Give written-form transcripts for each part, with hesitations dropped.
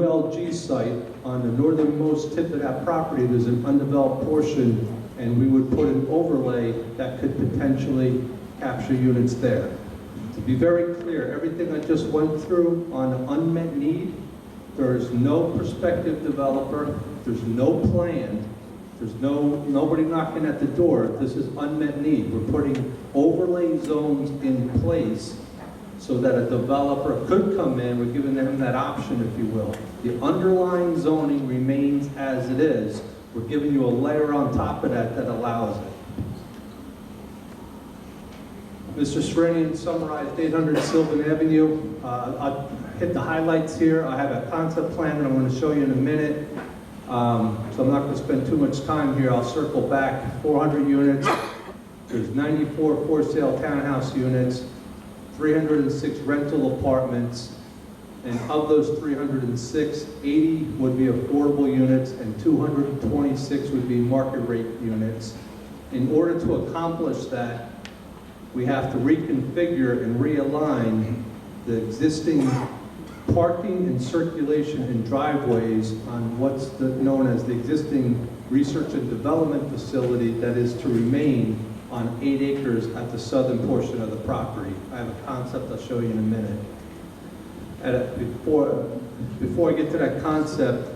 LG site, on the northernmost tip of that property, there's an undeveloped portion, and we would put an overlay that could potentially capture units there. To be very clear, everything I just went through on unmet need, there is no prospective developer, there's no plan, there's nobody knocking at the door. This is unmet need. We're putting overlay zones in place so that a developer could come in. We're giving them that option, if you will. The underlying zoning remains as it is. We're giving you a layer on top of that that allows it. Mr. Serenian summarized 800 Sylvan Avenue. I'll hit the highlights here. I have a concept plan that I'm going to show you in a minute. So I'm not going to spend too much time here. I'll circle back. 400 units. There's 94 for-sale townhouse units, 306 rental apartments, and of those 306, 80 would be affordable units and 226 would be market rate units. In order to accomplish that, we have to reconfigure and realign the existing parking and circulation and driveways on what's known as the existing research and development facility that is to remain on 8 acres at the southern portion of the property. I have a concept I'll show you in a minute. Before I get to that concept,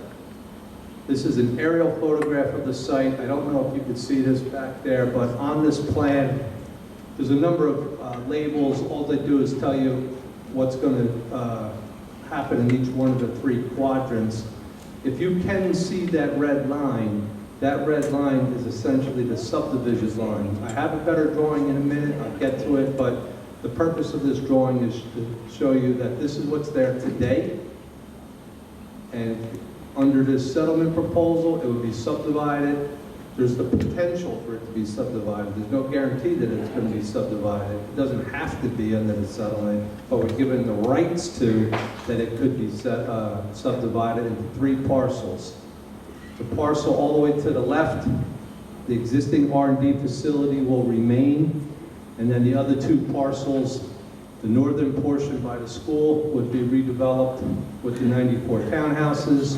this is an aerial photograph of the site. I don't know if you can see this back there, but on this plan, there's a number of labels. All they do is tell you what's going to happen in each one of the 3 quadrants. If you can see that red line is essentially the subdivision line. I have a better drawing in a minute, I'll get to it, but the purpose of this drawing is to show you that this is what's there today. And under this settlement proposal, it would be subdivided. There's the potential for it to be subdivided. There's no guarantee that it's going to be subdivided. It doesn't have to be under the settlement, but we're given the rights to that it could be subdivided into 3 parcels. The parcel all the way to the left, the existing R&D facility will remain, and then the other 2 parcels, the northern portion by the school would be redeveloped with the 94 townhouses,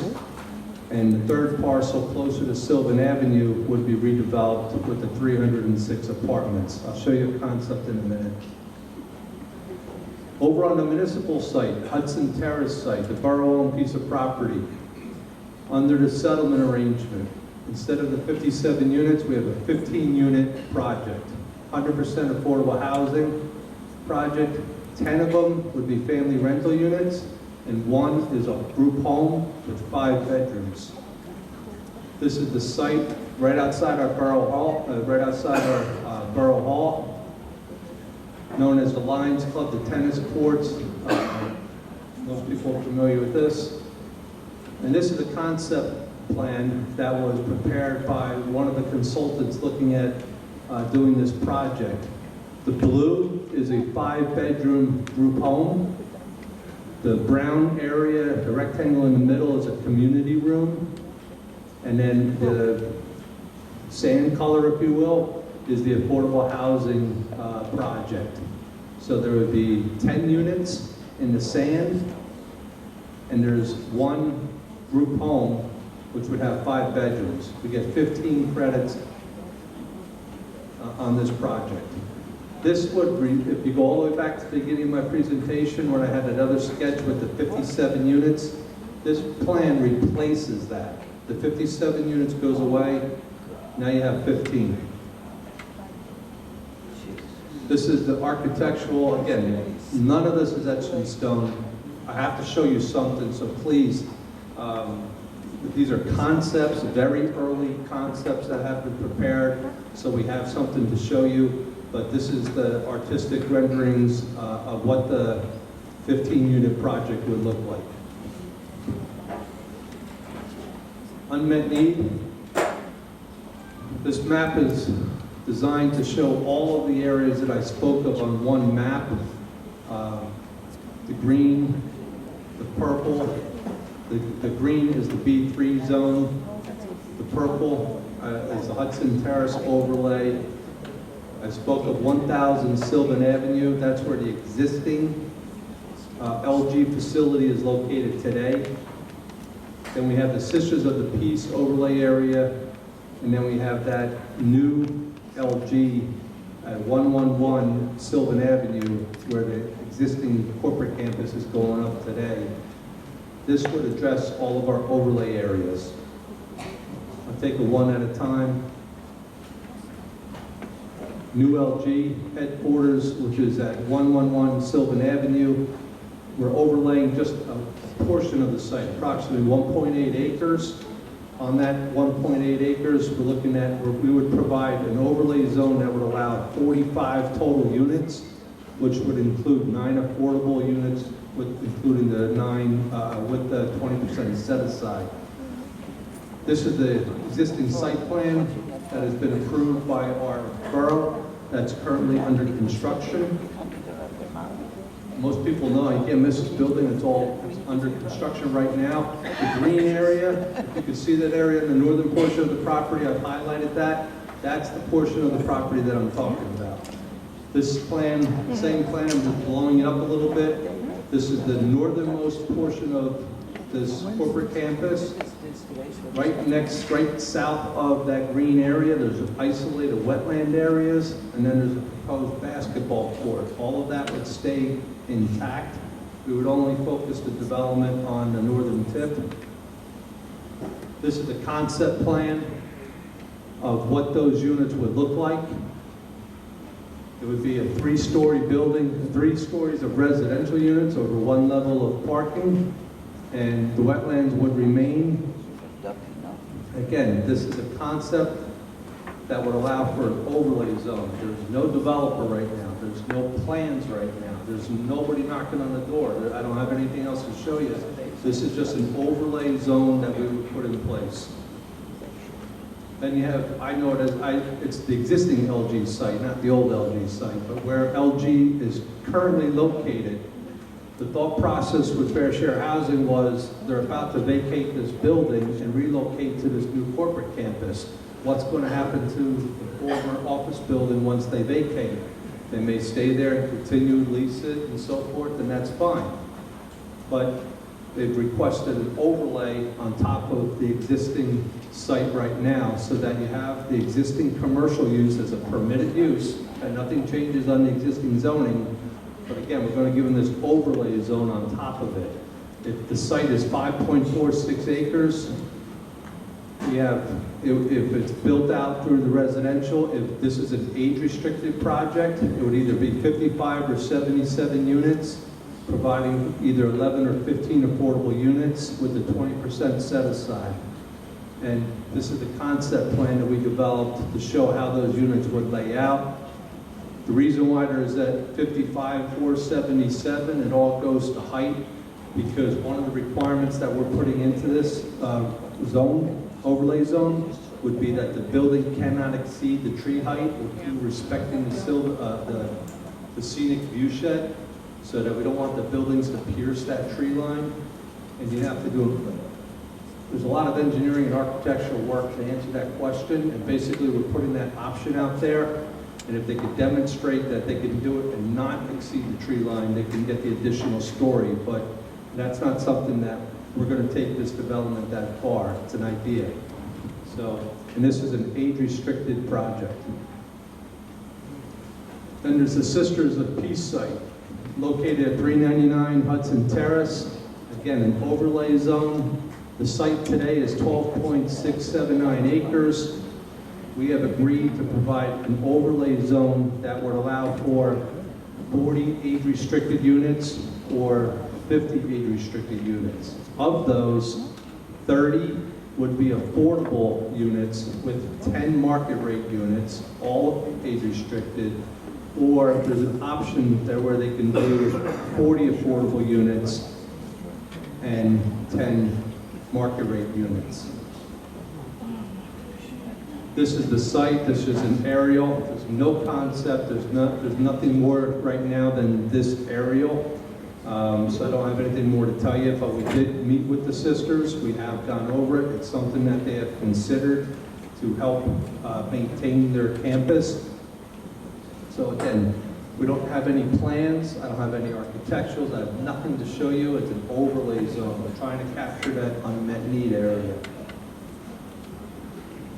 and the 3rd parcel closer to Sylvan Avenue would be redeveloped with the 306 apartments. I'll show you a concept in a minute. Over on the municipal site, Hudson Terrace site, the borough-owned piece of property, under the settlement arrangement, instead of the 57 units, we have a 15-unit project. 100% affordable housing project. 10 of them would be family rental units, and 1 is a group home with 5 bedrooms. This is the site right outside our borough hall, borough hall, known as the Lions Club, the tennis courts. Most people are familiar with this. And this is a concept plan that was prepared by one of the consultants looking at doing this project. The blue is a 5-bedroom group home. The brown area, the rectangle in the middle, is a community room. And then the sand color, if you will, is the affordable housing project. So there would be 10 units in the sand, and there's 1 group home, which would have 5 bedrooms. We get 15 credits on this project. This would, if you go all the way back to the beginning of my presentation when I had another sketch with the 57 units, this plan replaces that. The 57 units goes away, now you have 15. This is the architectural, again, none of this is etched in stone. I have to show you something, so please, these are concepts, very early concepts that have been prepared, so we have something to show you. But this is the artistic renderings of what the 15-unit project would look like. Unmet need. This map is designed to show all of the areas that I spoke of on one map. The green, the purple, the green is the B3 zone. The purple is the Hudson Terrace overlay. I spoke of 1000 Sylvan Avenue. That's where the existing LG facility is located today. Then we have the Sisters of the Peace overlay area, and then we have that new LG at 111 Sylvan Avenue, where the existing corporate campus is going up today. This would address all of our overlay areas. I'll take it one at a time. New LG headquarters, which is at 111 Sylvan Avenue. We're overlaying just a portion of the site, approximately 1.8 acres. On that 1.8 acres, we're looking at where we would provide an overlay zone that would allow 45 total units, which would include 9 affordable units, including the 9 with the 20% set aside. This is the existing site plan that has been approved by our borough that's currently under construction. Most people know, you can't miss this building, it's all under construction right now. The green area, if you can see that area in the northern portion of the property, I've highlighted that. That's the portion of the property that I'm talking about. This plan, same plan, I'm just blowing it up a little bit. This is the northernmost portion of this corporate campus. Right south of that green area, there's isolated wetland areas, and then there's a proposed basketball court. All of that would stay intact. We would only focus the development on the northern tip. This is the concept plan of what those units would look like. It would be a 3-story building, 3 stories of residential units over 1 level of parking, and the wetlands would remain. Again, this is a concept that would allow for an overlay zone. There's no developer right now. There's no plans right now. There's nobody knocking on the door. I don't have anything else to show you. This is just an overlay zone that we would put in place. Then you have, I know it as, it's the existing LG site, not the old LG site, but where LG is currently located. The thought process with Fair Share Housing was they're about to vacate this building and relocate to this new corporate campus. What's going to happen to the former office building once they vacate it? They may stay there and continue to lease it and so forth, and that's fine. But they've requested an overlay on top of the existing site right now so that you have the existing commercial use as a permitted use, and nothing changes on the existing zoning. But again, we're going to give them this overlay zone on top of it. If the site is 5.46 acres, we have, if it's built out through the residential, if this is an age-restricted project, it would either be 55 or 77 units, providing either 11 or 15 affordable units with the 20% set aside. And this is the concept plan that we developed to show how those units would lay out. The reason why there's that 55, 477, it all goes to height, because one of the requirements that we're putting into this overlay zone would be that the building cannot exceed the tree height, respecting the scenic view shed, so that we don't want the buildings to pierce that tree line. And you have to do, there's a lot of engineering and architectural work to answer that question, and basically we're putting that option out there. And if they could demonstrate that they can do it and not exceed the tree line, they can get the additional story. But that's not something that we're going to take this development that far. It's an idea. So, and this is an age-restricted project. Then there's the Sisters of Peace site, located at 399 Hudson Terrace. Again, an overlay zone. The site today is 12.679 acres. We have agreed to provide an overlay zone that would allow for 40 age-restricted units or 50 age-restricted units. Of those, 30 would be affordable units with 10 market rate units, all age-restricted, or there's an option there where they can do 40 affordable units and 10 market rate units. This is the site, this is an aerial, there's no concept, there's nothing more right now than this aerial. So I don't have anything more to tell you, but we did meet with the sisters, we have gone over it, it's something that they have considered to help maintain their campus. So again, We don't have any plans, I don't have any architecturals, I have nothing to show you. It's an overlay zone. We're trying to capture that unmet need area.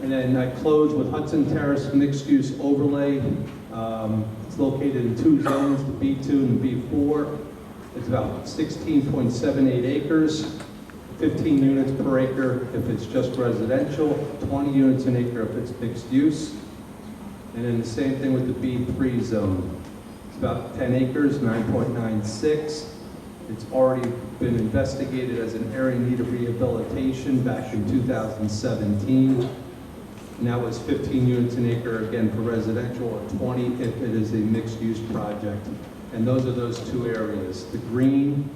And then I close with Hudson Terrace mixed-use overlay. It's located in 2 zones, the B2 and the B4. It's about 16.78 acres, 15 units per acre if it's just residential, 20 units an acre if it's mixed use. And then the same thing with the B3 zone. It's about 10 acres, 9.96. It's already been investigated as an area in need of rehabilitation back in 2017. And that was 15 units an acre, again, for residential, or 20 if it is a mixed-use project. And those are those 2 areas. The green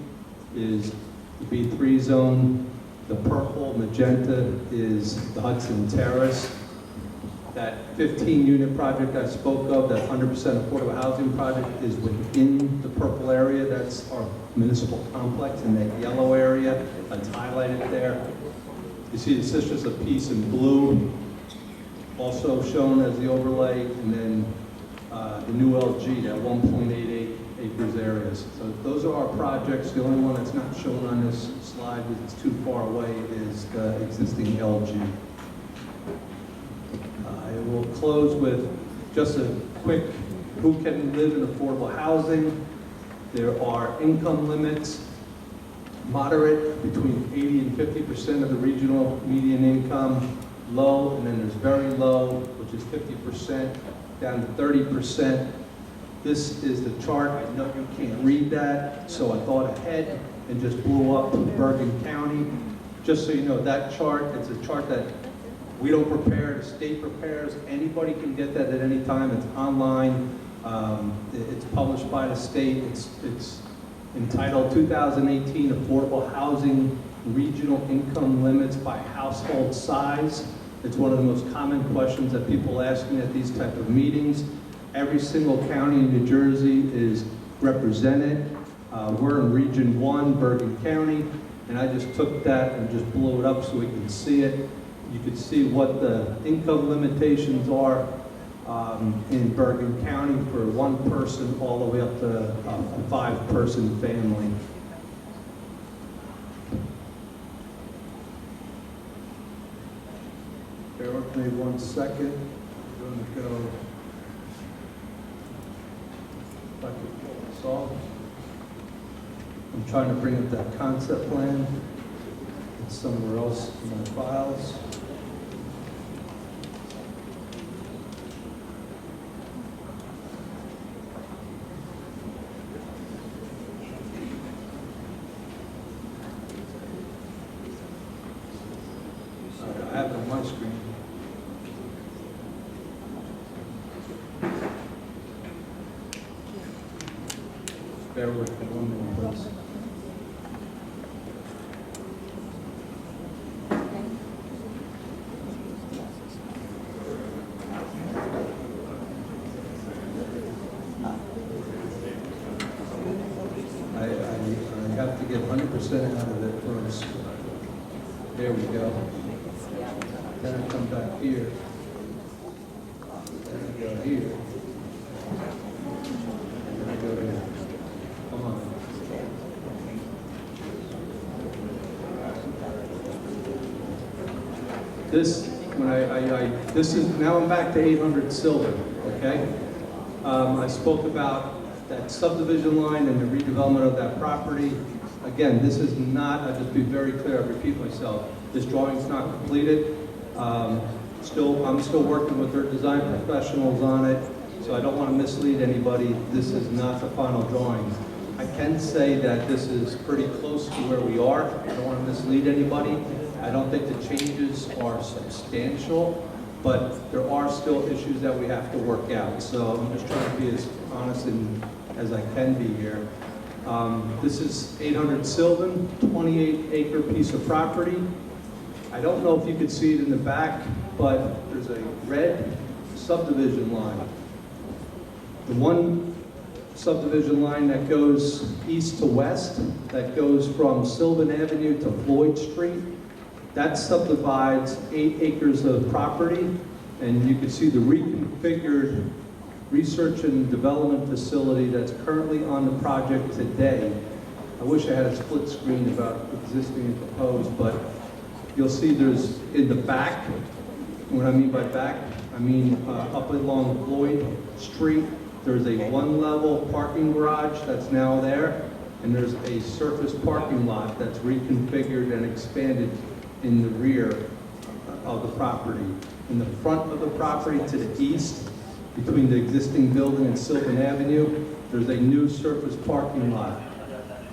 is the B3 zone. The purple, magenta, is the Hudson Terrace. That 15-unit project I spoke of, that 100% affordable housing project, is within the purple area. That's our municipal complex in that yellow area. That's highlighted there. You see the Sisters of Peace in blue, also shown as the overlay, and then the new LG, that 1.88 acres areas. So those are our projects. The only one that's not shown on this slide because it's too far away is the existing LG. I will close with just a quick, who can live in affordable housing? There are income limits, moderate, between 80 and 50% of the regional median income, low, and then there's very low, which is 50%, down to 30%. This is the chart. I know you can't read that, so I thought ahead and just blew up Bergen County. Just so you know, that chart, it's a chart that we don't prepare, the state prepares. Anybody can get that at any time. It's online. It's published by the state. It's entitled 2018 Affordable Housing Regional Income Limits by Household Size. It's one of the most common questions that people ask me at these type of meetings. Every single county in New Jersey is represented. We're in Region 1, Bergen County, and I just took that and just blew it up so we can see it. You can see what the income limitations are in Bergen County for 1 person all the way up to a 5-person family. Bear with me 1 second. I'm going to go, if I could pull this off. I'm trying to bring up that concept plan. It's somewhere else in my files. I have it on my screen. Bear with me 1 minute, please. I have to get 100% out of it first. There we go. Then I come back here. Then I go here. And then I go here. Come on. This, this is, now I'm back to 800 Sylvan, okay? I spoke about that subdivision line and the redevelopment of that property. Again, this is not, I'll just be very clear, I repeat myself, this drawing's not completed. I'm still working with their design professionals on it, so I don't want to mislead anybody. This is not the final drawing. I can say that this is pretty close to where we are. I don't want to mislead anybody. I don't think the changes are substantial, but there are still issues that we have to work out. So I'm just trying to be as honest as I can be here. This is 800 Sylvan, 28-acre piece of property. I don't know if you could see it in the back, but there's a red subdivision line. The one subdivision line that goes east to west, that goes from Sylvan Avenue to Floyd Street, that subdivides 8 acres of property, and you can see the reconfigured research and development facility that's currently on the project today. I wish I had a split screen about existing and proposed, but you'll see there's in the back, what I mean by back, I mean up along Floyd Street, there's a one-level parking garage that's now there, and there's a surface parking lot that's reconfigured and expanded in the rear of the property. In the front of the property to the east, between the existing building and Sylvan Avenue, there's a new surface parking lot.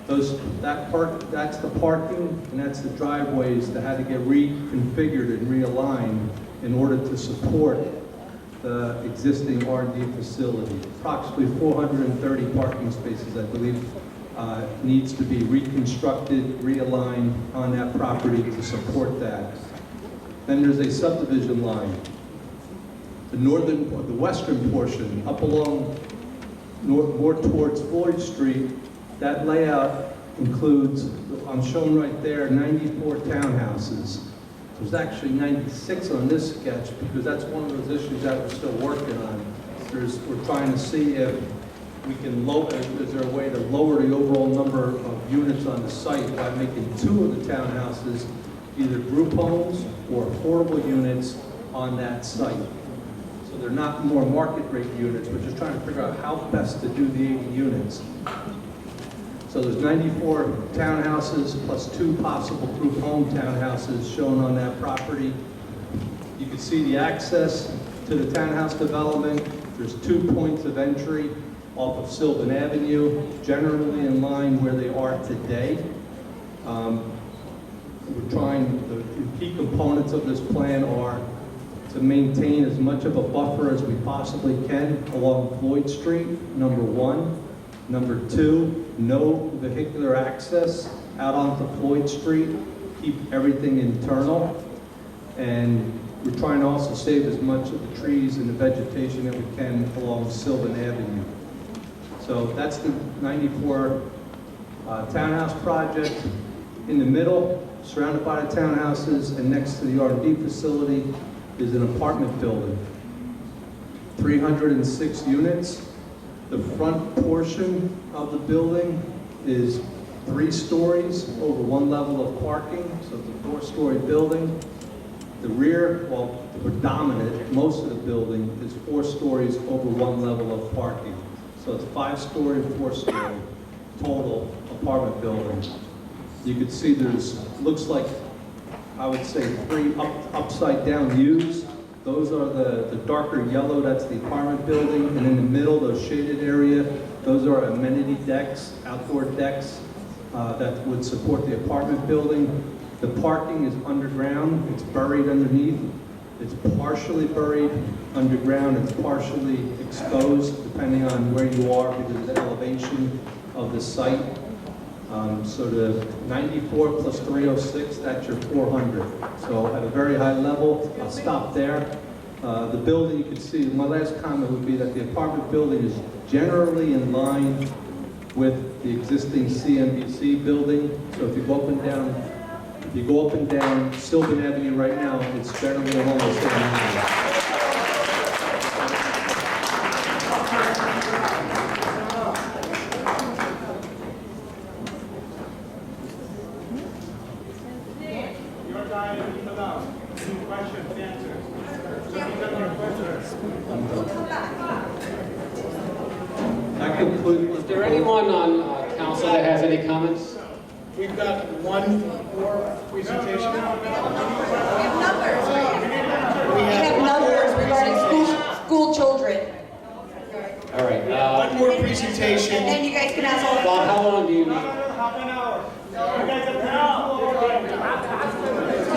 That's the parking and that's the driveways that had to get reconfigured and realigned in order to support the existing R&D facility. Approximately 430 parking spaces, I believe, needs to be reconstructed, realigned on that property to support that. Then there's a subdivision line. The northern or the western portion, up along more towards Floyd Street, that layout includes, I'm showing right there, 94 townhouses. There's actually 96 on this sketch because that's one of those issues that we're still working on. We're trying to see if we can is there a way to lower the overall number of units on the site by making 2 of the townhouses either group homes or affordable units on that site. So they're not more market rate units, we're just trying to figure out how best to do the 80 units. So there's 94 townhouses plus 2 possible group home townhouses shown on that property. You can see the access to the townhouse development. There's 2 points of entry off of Sylvan Avenue, generally in line where they are today. We're trying, the key components of this plan are to maintain as much of a buffer as we possibly can along Floyd Street, number 1. Number 2, no vehicular access out onto Floyd Street. Keep everything internal. And we're trying to also save as much of the trees and the vegetation that we can along Sylvan Avenue. So that's the 94 townhouse project. In the middle, surrounded by the townhouses and next to the R&D facility, is an apartment building. 306 units. The front portion of the building is 3 stories over 1 level of parking, so it's a 4-story building. The rear, well, the predominant, most of the building is 4 stories over 1 level of parking. So it's 5-story, 4-story total apartment building. You can see looks like, I would say 3 upside down U's. Those are the darker yellow, that's the apartment building, and in the middle, those shaded area, those are amenity decks, outdoor decks that would support the apartment building. The parking is underground, it's buried underneath. It's partially buried underground, it's partially exposed, depending on where you are because of the elevation of the site. So the 94 plus 306, that's your 400. So at a very high level, I'll stop there. The building, you can see, my last comment would be that the apartment building is generally in line with the existing CNBC building. So if you go up and down Sylvan Avenue right now, it's generally along the same line. Is there anyone on council that has any comments? We've got one more presentation. We have numbers regarding school children. All right. One more presentation. And you guys can ask all the Bob, how long do you need? Half an hour. You guys have 10 hours.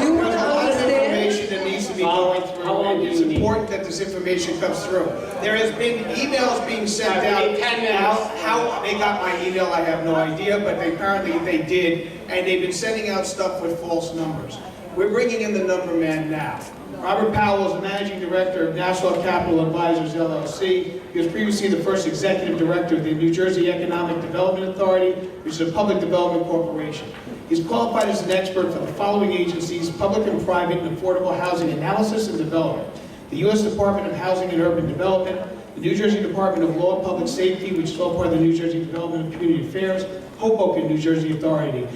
You will There's a lot of understand. information that needs to be going through. How long do It's you need? important that this information comes through. There has been emails being sent We out. need 10 minutes. How they got my email, I have no idea, but apparently they did, and they've been sending out stuff with false numbers. We're bringing in the number man now. Robert Powell is the Managing Director of Nassau Capital Advisors, LLC. He was previously the first Executive Director of the New Jersey Economic Development Authority, which is a public development corporation. He's qualified as an expert for the following agencies: public and private and affordable housing analysis and development, the U.S. Department of Housing and Urban Development, the New Jersey Department of Law and Public Safety, which is all part of the New Jersey Development of Community Affairs, Hoboken, New Jersey Authority,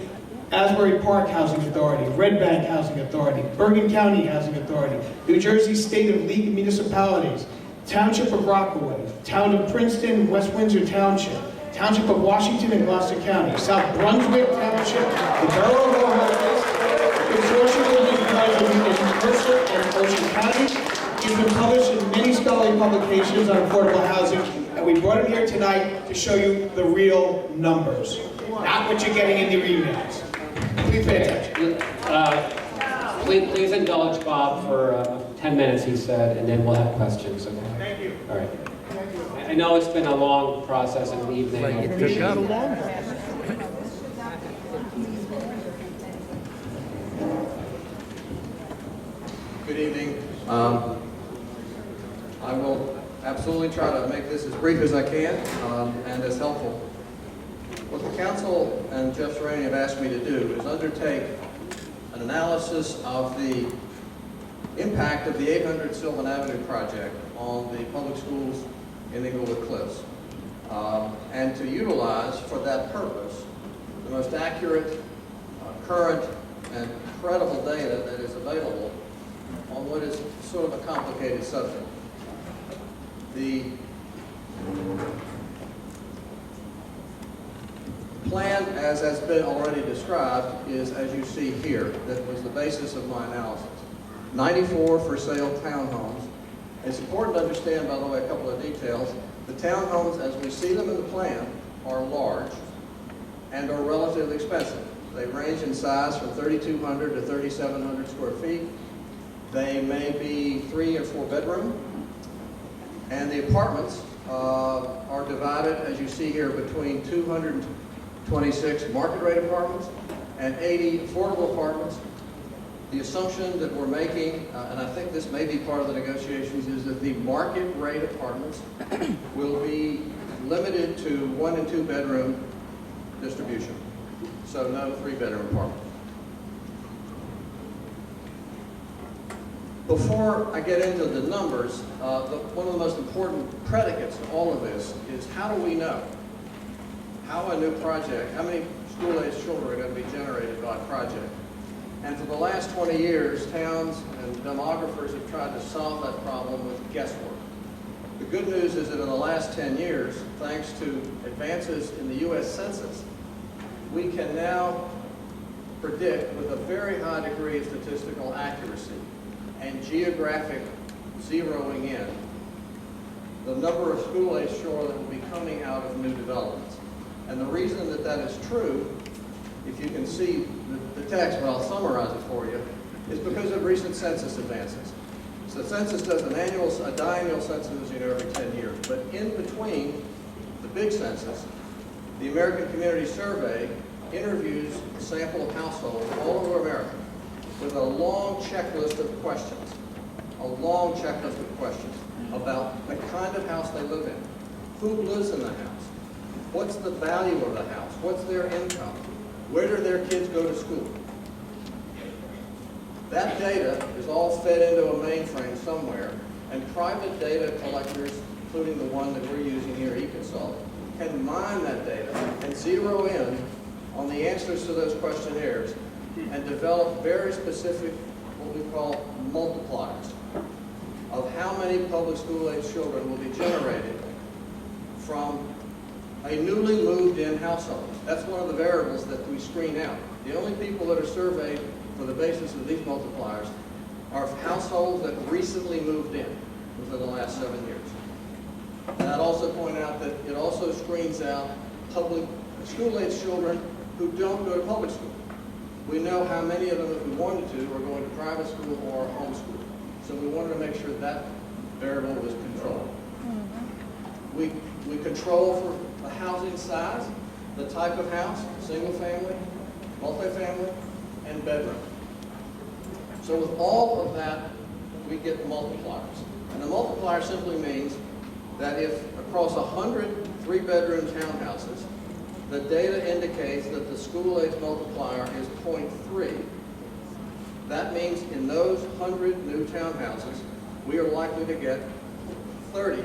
Asbury Park Housing Authority, Red Bank Housing Authority, Bergen County Housing Authority, New Jersey State of League of Municipalities, Township of Rockaway, Town of Princeton, West Windsor Township, Township of Washington and Gloucester County, South Brunswick Township, the Borough of Orange, Consortium of Municipalities in Mercer and Ocean County. He's been published in many scholarly publications on affordable housing, and we brought him here tonight to show you the real numbers, not what you're getting in your emails. Please pay attention. Please indulge Bob for 10 minutes, he said, and then we'll have questions. Okay? Thank you. All right. I know it's been a long process in the evening. I appreciate it. Good evening. I will absolutely try to make this as brief as I can and as helpful. What the council and Jeff Serrani have asked me to do is undertake an analysis of the impact of the 800 Sylvan Avenue project on the public schools in Inglewood Cliffs, and to utilize for that purpose the most accurate, current, and credible data that is available on what is sort of a complicated subject. The plan, as has been already described, is as you see here. That was the basis of my analysis. 94 for sale townhomes. It's important to understand, by the way, a couple of details. The townhomes, as we see them in the plan, are large and are relatively expensive. They range in size from 3,200 to 3,700 square feet. They may be 3 or 4 bedroom. And the apartments are divided, as you see here, between 226 market rate apartments and 80 affordable apartments. The assumption that we're making, and I think this may be part of the negotiations, is that the market rate apartments will be limited to 1 and 2 bedroom distribution. So no 3-bedroom apartment. Before I get into the numbers, one of the most important predicates to all of this is how do we know how a new project, how many school-aged children are going to be generated by a project? And for the last 20 years, towns and demographers have tried to solve that problem with guesswork. The good news is that in the last 10 years, thanks to advances in the U.S. Census, we can now predict with a very high degree of statistical accuracy and geographic zeroing in the number of school-aged children that will be coming out of new developments. And the reason that that is true, if you can see the text, but I'll summarize it for you, is because of recent census advances. So the census does a biannual census, as you know, every 10 years. But in between the big census, the American Community Survey interviews a sample of households all over America with a long checklist of questions, about the kind of house they live in, who lives in the house, what's the value of the house, what's their income, where do their kids go to school. That data is all fed into a mainframe somewhere, and private data collectors, including the one that we're using here, eConsult, can mine that data and zero in on the answers to those questionnaires and develop very specific, what we call multipliers, of how many public school-aged children will be generated from a newly moved-in household. That's one of the variables that we screen out. The only people that are surveyed for the basis of these multipliers are households that recently moved in within the last 7 years. And I'd also point out that it also screens out public school-aged children who don't go to public school. We know how many of them, if we wanted to, are going to private school or homeschool. So we wanted to make sure that variable was controlled. We control for the housing size, the type of house, single family, multifamily, and bedroom. So with all of that, we get multipliers. And the multiplier simply means that if across 100 3-bedroom townhouses, the data indicates that the school-age multiplier is 0.3, that means in those 100 new townhouses, we are likely to get 30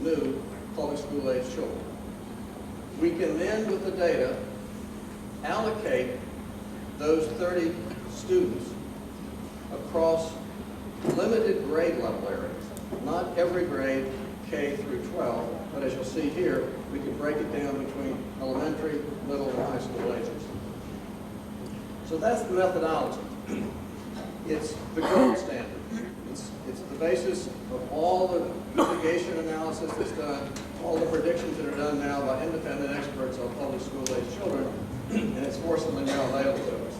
new public school age children. We can then, with the data, allocate those 30 students across limited grade level areas. Not every grade, K through 12, but as you'll see here, we can break it down between elementary, middle, and high school ages. So that's the methodology. It's the gold standard. It's the basis of all the mitigation analysis that's done, all the predictions that are done now by independent experts on public school age children, and it's fortunately now available to us.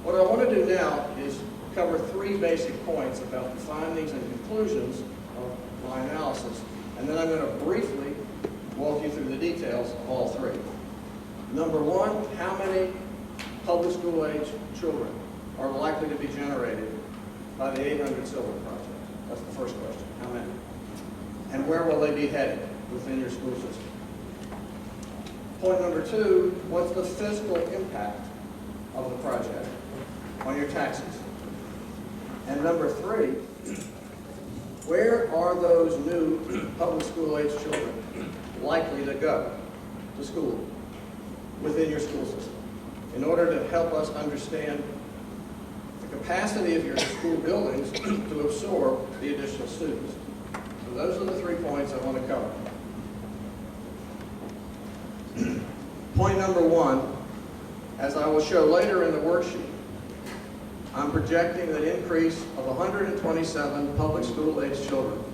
What I want to do now is cover 3 basic points about the findings and conclusions of my analysis, and then I'm going to briefly walk you through the details of all 3. Number 1, how many public school age children are likely to be generated by the 800 Sylvan Project? That's the first question. How many? And where will they be headed within your school system? Point number 2, what's the fiscal impact of the project on your taxes? And number 3, where are those new public school age children likely to go to school within your school system? In order to help us understand the capacity of your school buildings to absorb the additional students. So those are the 3 points I want to cover. Point number 1, as I will show later in the worksheet, I'm projecting an increase of 127 public school age children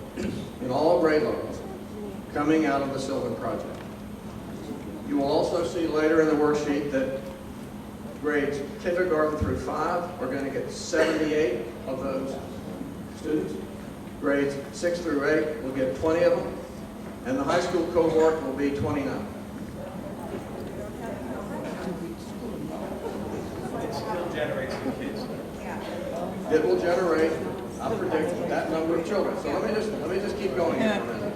in all grade levels coming out of the Sylvan Project. You will also see later in the worksheet that grades kindergarten through 5 are going to get 78 of those students. Grades 6 through 8 will get 20 of them, and the high school cohort will be 29. It still generates some kids. It will generate, I predict, that number of children. So let me just keep going here for a minute.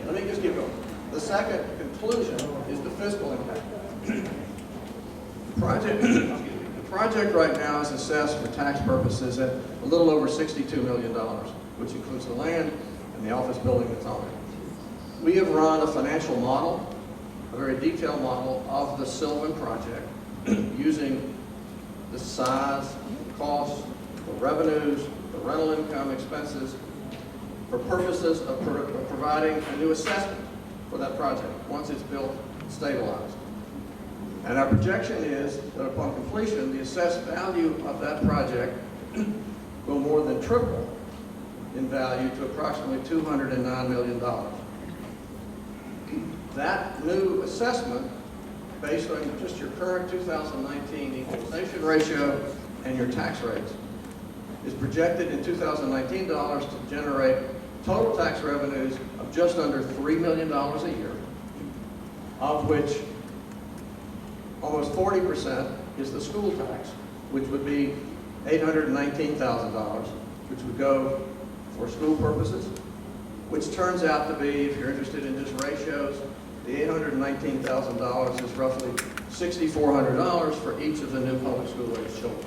Let me just keep going. The second conclusion is the fiscal impact. The project right now is assessed for tax purposes at a little over $62 million, which includes the land and the office building that's on it. We have run a financial model, a very detailed model of the Sylvan Project using the size, the costs, the revenues, the rental income expenses, for purposes of providing a new assessment for that project once it's built and stabilized. And our projection is that upon completion, the assessed value of that project will more than triple in value to approximately $209 million. That new assessment, based on just your current 2019 equalization ratio and your tax rates, is projected in 2019 dollars to generate total tax revenues of just under $3 million a year, of which almost 40% is the school tax, which would be $819,000, which would go for school purposes, which turns out to be, if you're interested in just ratios, the $819,000 is roughly $6,400 for each of the new public school age children.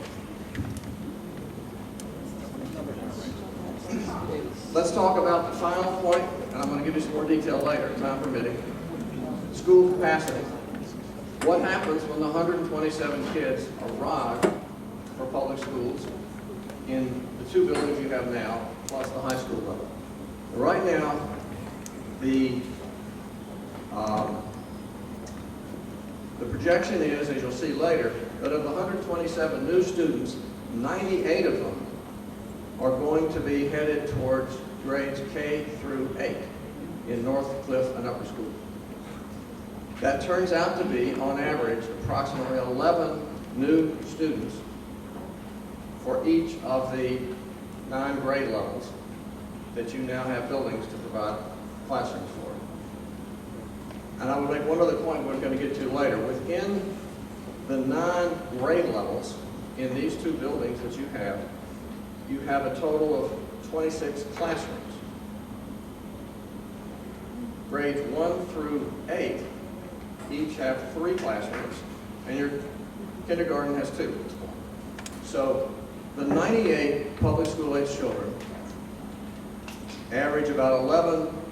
Let's talk about the final point, and I'm going to give you some more detail later, time permitting. School capacity. What happens when the 127 kids arrive for public schools in the 2 buildings you have now, plus the high school level? Right now, the projection is, as you'll see later, that of the 127 new students, 98 of them are going to be headed towards grades K through 8 in North Cliff and Upper School. That turns out to be, on average, approximately 11 new students for each of the 9 grade levels that you now have buildings to provide classrooms for. And I will make one other point we're going to get to later. Within the 9 grade levels in these 2 buildings that you have a total of 26 classrooms. Grades 1 through 8 each have 3 classrooms, and your kindergarten has 2 at this point. So the 98 public school age children average about 11